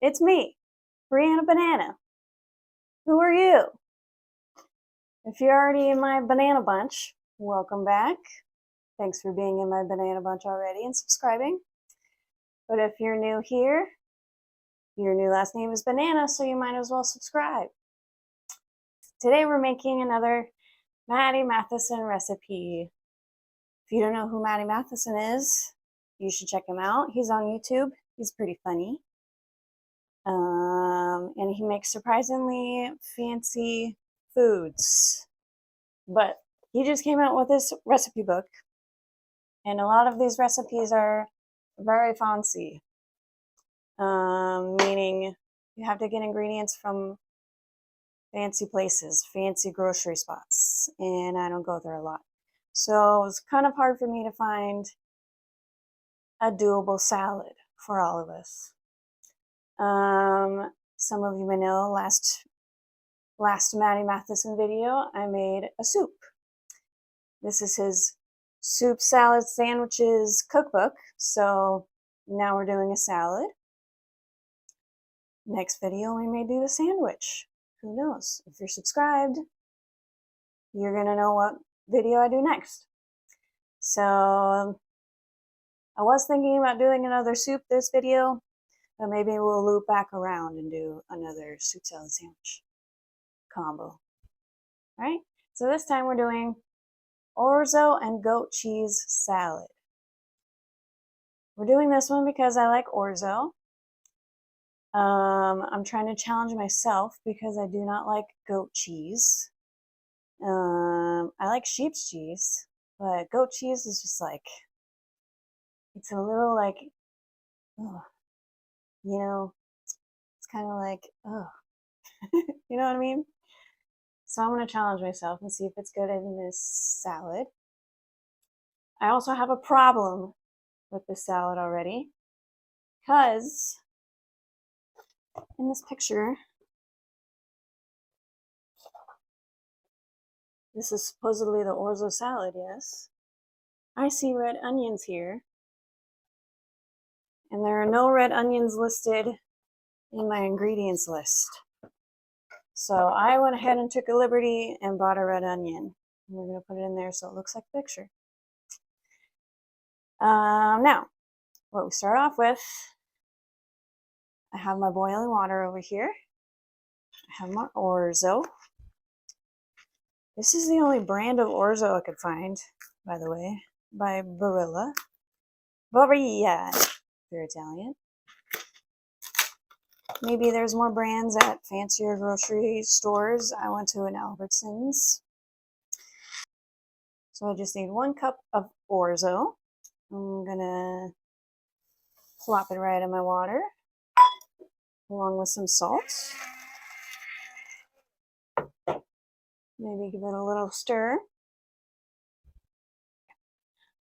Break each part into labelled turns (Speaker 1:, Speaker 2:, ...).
Speaker 1: It's me, Brianna Banana. Who are you? If you're already in my banana bunch, welcome back. Thanks for being in my banana bunch already and subscribing. But if you're new here, your new last name is Banana, so you might as well subscribe. Today we're making another Matty Matheson recipe. If you don't know who Matty Matheson is, you should check him out. He's on YouTube. He's pretty funny. And he makes surprisingly fancy foods. But he just came out with this recipe book, and a lot of these recipes are very fancy, meaning you have to get ingredients from fancy places, fancy grocery spots, and I don't go there a lot. So it's kind of hard for me to find a doable salad for all of us. Some of you may know last Matty Matheson video, I made a soup. This is his soup, salad, sandwiches cookbook. So now we're doing a salad. Next video, we may do a sandwich. Who knows? If you're subscribed, you're gonna know what video I do next. So I was thinking about doing another soup this video, but maybe we'll loop back around and do another soup, salad, sandwich combo. All right, so this time we're doing Orzo and goat cheese salad. We're doing this one because I like Orzo. I'm trying to challenge myself because I do not like goat cheese. I like sheep's cheese, but goat cheese is just like, it's a little like, oh, you know, it's kind of like, oh, you know what I mean? So I'm going to challenge myself and see if it's good in this salad. I also have a problem with this salad already, because in this picture, this is supposedly the Orzo salad, yes. I see red onions here, and there are no red onions listed in my ingredients list. So I went ahead and took a liberty and bought a red onion. We're going to put it in there so it looks like the picture. Now, what we start off with, I have my boiling water over here. I have my Orzo. This is the only brand of Orzo I could find, by the way, by Barilla. if you're Italian. Maybe there's more brands at fancier grocery stores. I went to an Albertsons. So I just need 1 cup of Orzo. I'm gonna plop it right in my water, along with some salt. Maybe give it a little stir.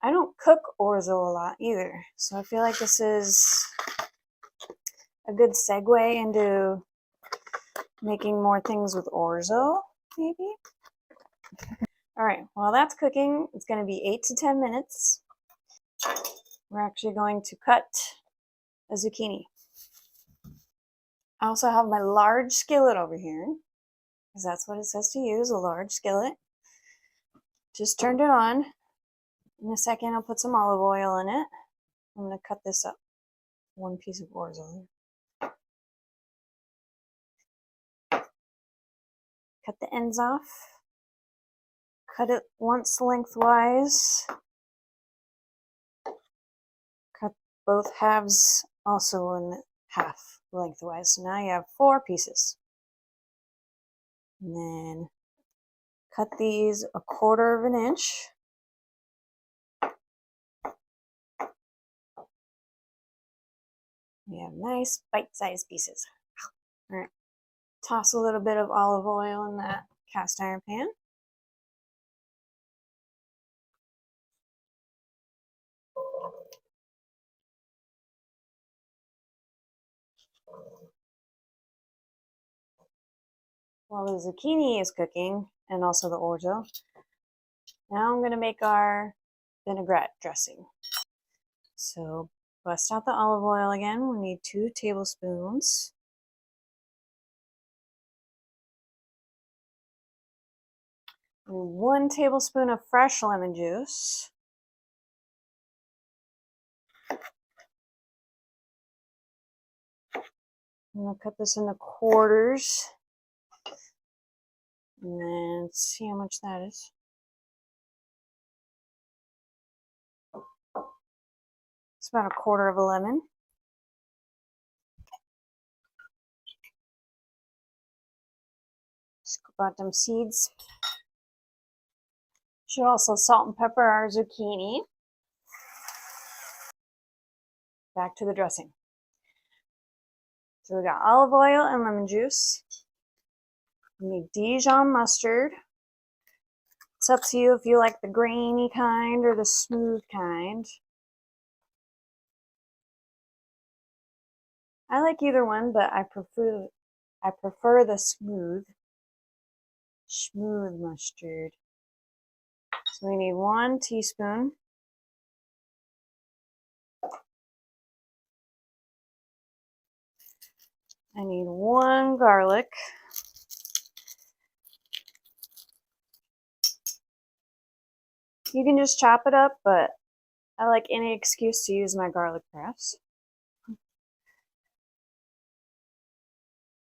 Speaker 1: I don't cook Orzo a lot either, so I feel like this is a good segue into making more things with Orzo, maybe? All right, while that's cooking, it's going to be 8 to 10 minutes. We're actually going to cut a zucchini. I also have my large skillet over here, because that's what it says to use, a large skillet. Just turned it on. In a second, I'll put some olive oil in it. I'm going to cut this up. 1 piece of Orzo. Cut the ends off. Cut it once lengthwise. Cut both halves also in half lengthwise. So now you have 4 pieces. And then cut these 1/4 of an inch. We have nice bite-sized pieces. All right. Toss a little bit of olive oil in that cast iron pan. While the zucchini is cooking, and also the Orzo, now I'm going to make our vinaigrette dressing. So Bust out the olive oil again. We need 2 tablespoons. And 1 tablespoon of fresh lemon juice. I'm going to cut this into quarters. And then see how much that is. It's about 1/4 of a lemon. Scoop out them seeds. Should also salt and pepper our zucchini. Back to the dressing. So we got olive oil and lemon juice. We need Dijon mustard. It's up to you if you like the grainy kind or the smooth kind. I like either one, but I prefer the smooth mustard. So we need 1 teaspoon. I need 1 garlic. You can just chop it up, but I like any excuse to use my garlic press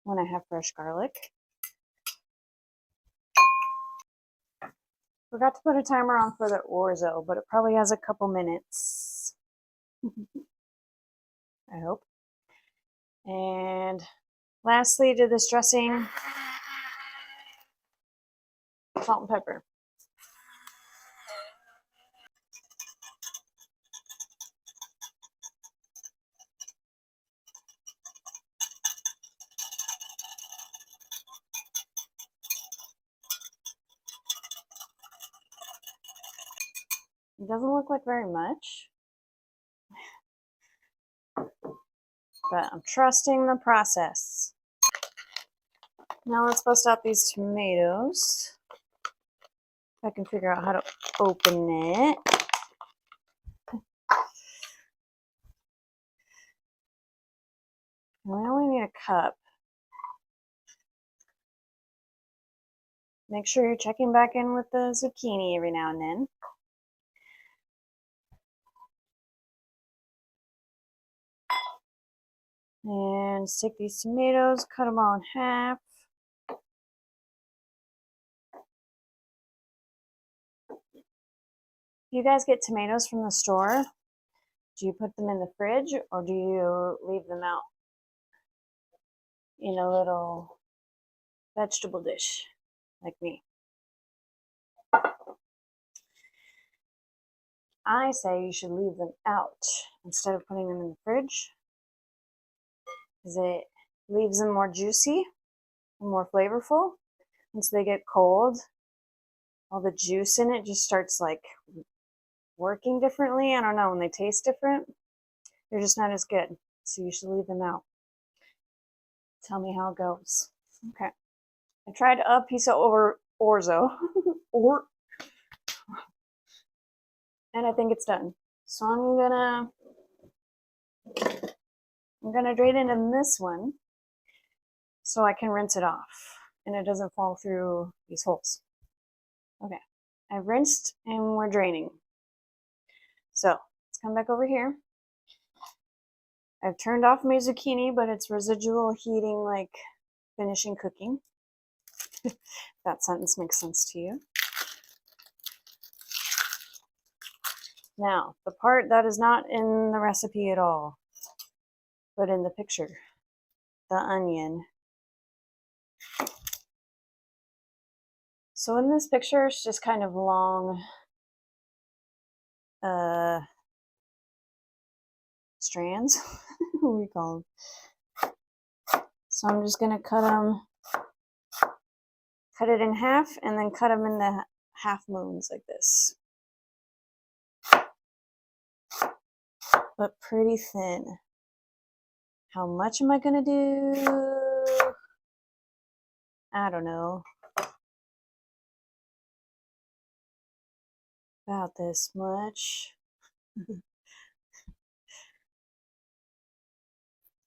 Speaker 1: when I have fresh garlic. Forgot to put a timer on for the orzo, but it probably has a couple minutes. I hope. And lastly, to this dressing, salt and pepper. It doesn't look like very much, but I'm trusting the process. Now let's bust out these tomatoes. If I can figure out how to open it. We only need a cup. Make sure you're checking back in with the zucchini every now and then. And take these tomatoes, cut them all in half. You guys get tomatoes from the store? Do you put them in the fridge or do you leave them out in a little vegetable dish like me? I say you should leave them out instead of putting them in the fridge, because it leaves them more juicy and more flavorful. Once they get cold, all the juice in it just starts like working differently. I don't know, when they taste different, they're just not as good. So you should leave them out. Tell me how it goes. Okay. I tried a piece of orzo. And I think it's done. So I'm gonna drain it in this one so I can rinse it off and it doesn't fall through these holes. Okay, I've rinsed and we're draining. So let's come back over here. I've turned off my zucchini, but it's residual heating, like finishing cooking. That sentence makes sense to you. Now, the part that is not in the recipe at all, but in the picture, the onion. So in this picture, it's just kind of long strands. What do we call them? So I'm just gonna cut it in half, and then cut them into half moons like this. But pretty thin. How much am I gonna do? I don't know. About this much.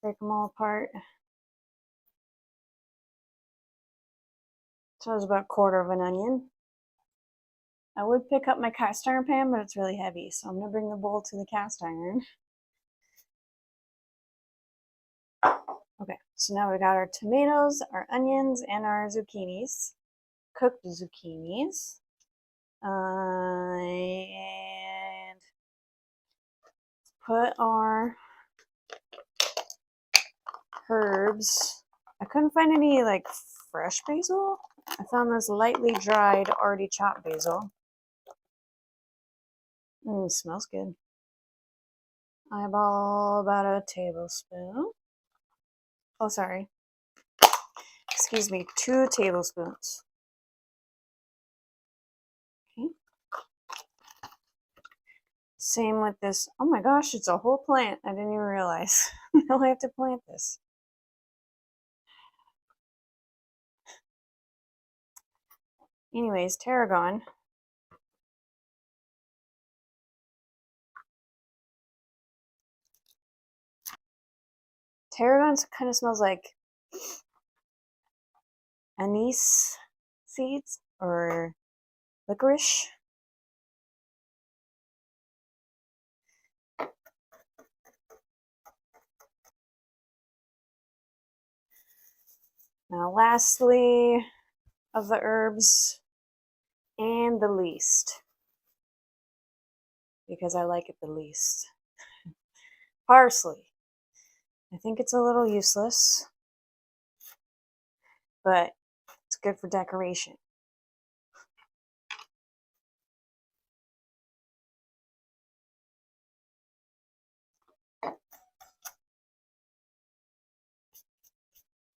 Speaker 1: break them all apart. So it was about a quarter of an onion. I would pick up my cast iron pan, but it's really heavy, so I'm going to bring the bowl to the cast iron. Okay, so now we got our tomatoes, our onions, and our zucchinis. Cooked zucchinis. And put our herbs. I couldn't find any like fresh basil. I found this lightly dried, already chopped basil. Smells good. Eyeball about a tablespoon. Oh, sorry. Excuse me, 2 tablespoons. Okay. Same with this. Oh my gosh, it's a whole plant. I didn't even realize. Now I have to plant this. Anyways, tarragon. Tarragon kind of smells like anise seeds or licorice. Now, lastly, of the herbs, and the least, because I like it the least, parsley. I think it's a little useless, but it's good for decoration.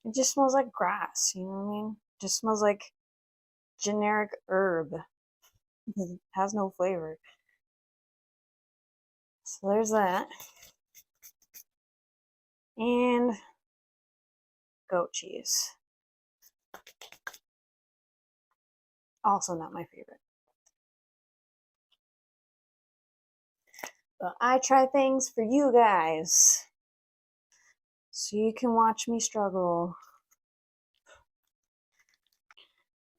Speaker 1: It just smells like grass, you know what I mean? It just smells like generic herb. It has no flavor. So there's that. And goat cheese. Also not my favorite. But I try things for you guys, so you can watch me struggle.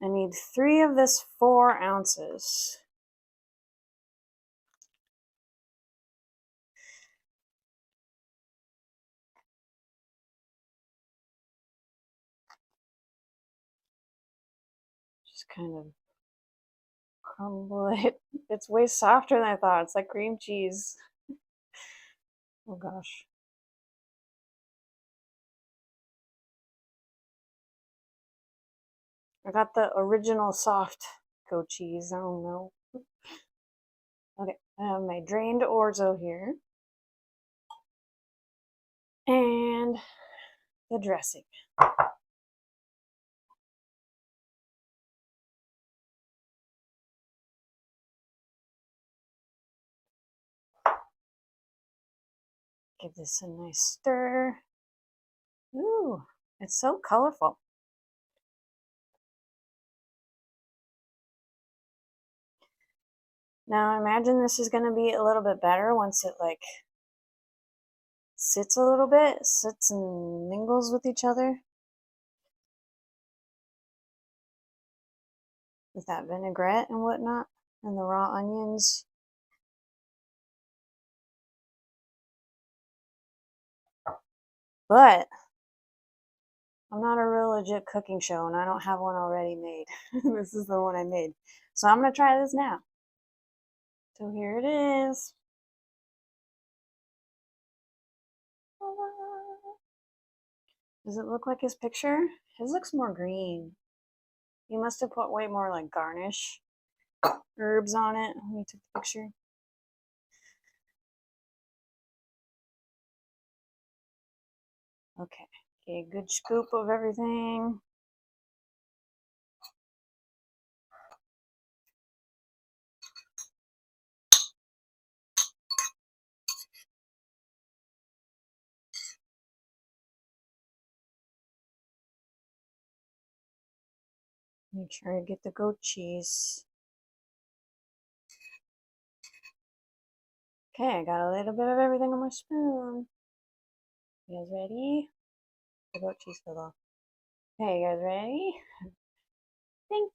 Speaker 1: I need 3 of this 4 ounces. Just kind of crumble it. It's way softer than I thought. It's like cream cheese. Oh gosh. I got the original soft goat cheese. I don't know. Okay, I have my drained orzo here. And the dressing. Give this a nice stir. Ooh, it's so colorful. Now imagine this is going to be a little bit better once it like sits a little bit, sits and mingles with each other. With that vinaigrette and whatnot, and the raw onions. But I'm not a real legit cooking show, and I don't have one already made. This is the one I made. So I'm going to try this now. So here it is. Does it look like his picture? His looks more green. He must have put way more like garnish herbs on it when he took the picture. Okay, a good scoop of everything. Make sure I get the goat cheese. Okay, I got a little bit of everything on my spoon. You guys ready? The goat cheese fell off. Okay, you guys ready? Think.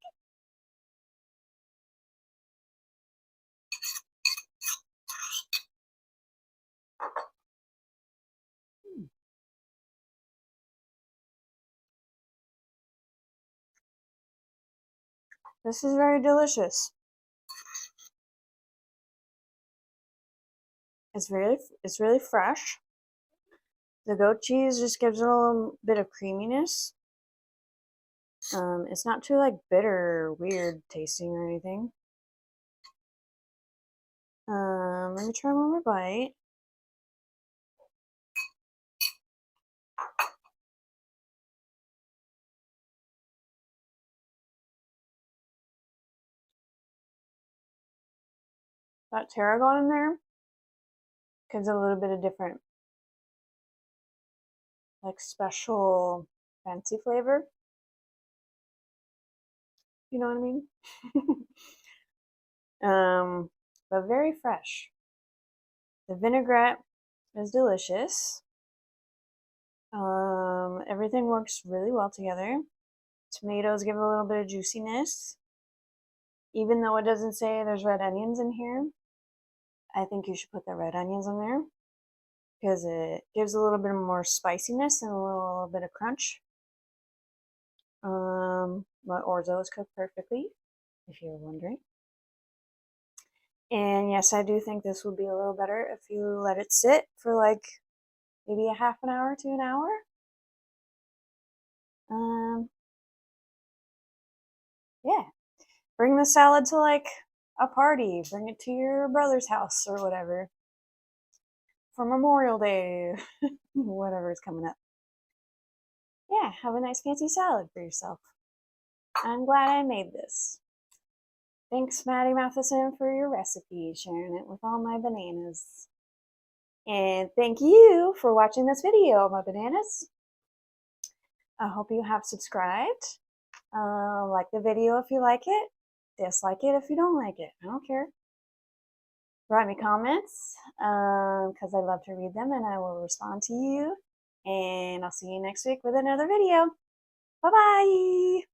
Speaker 1: This is very delicious. It's really fresh. The goat cheese just gives it a little bit of creaminess. It's not too like bitter or weird tasting or anything. Let me try one more bite. That tarragon in there gives it a little bit of different, like special fancy flavor. You know what I mean? But very fresh. The vinaigrette is delicious. Everything works really well together. Tomatoes give a little bit of juiciness. Even though it doesn't say there's red onions in here, I think you should put the red onions in there because it gives a little bit more spiciness and a little bit of crunch. But orzo is cooked perfectly, if you're wondering. And yes, I do think this would be a little better if you let it sit for like maybe a half an hour to an hour. Yeah. Bring the salad to like a party. Bring it to your brother's house or whatever. For Memorial Day. Whatever is coming up. Yeah, have a nice fancy salad for yourself. I'm glad I made this. Thanks, Matty Matheson, for your recipe, sharing it with all my bananas. And thank you for watching this video, my bananas. I hope you have subscribed. Like the video if you like it. Dislike it if you don't like it. I don't care. Write me comments because I love to read them and I will respond to you. And I'll see you next week with another video. Bye-bye.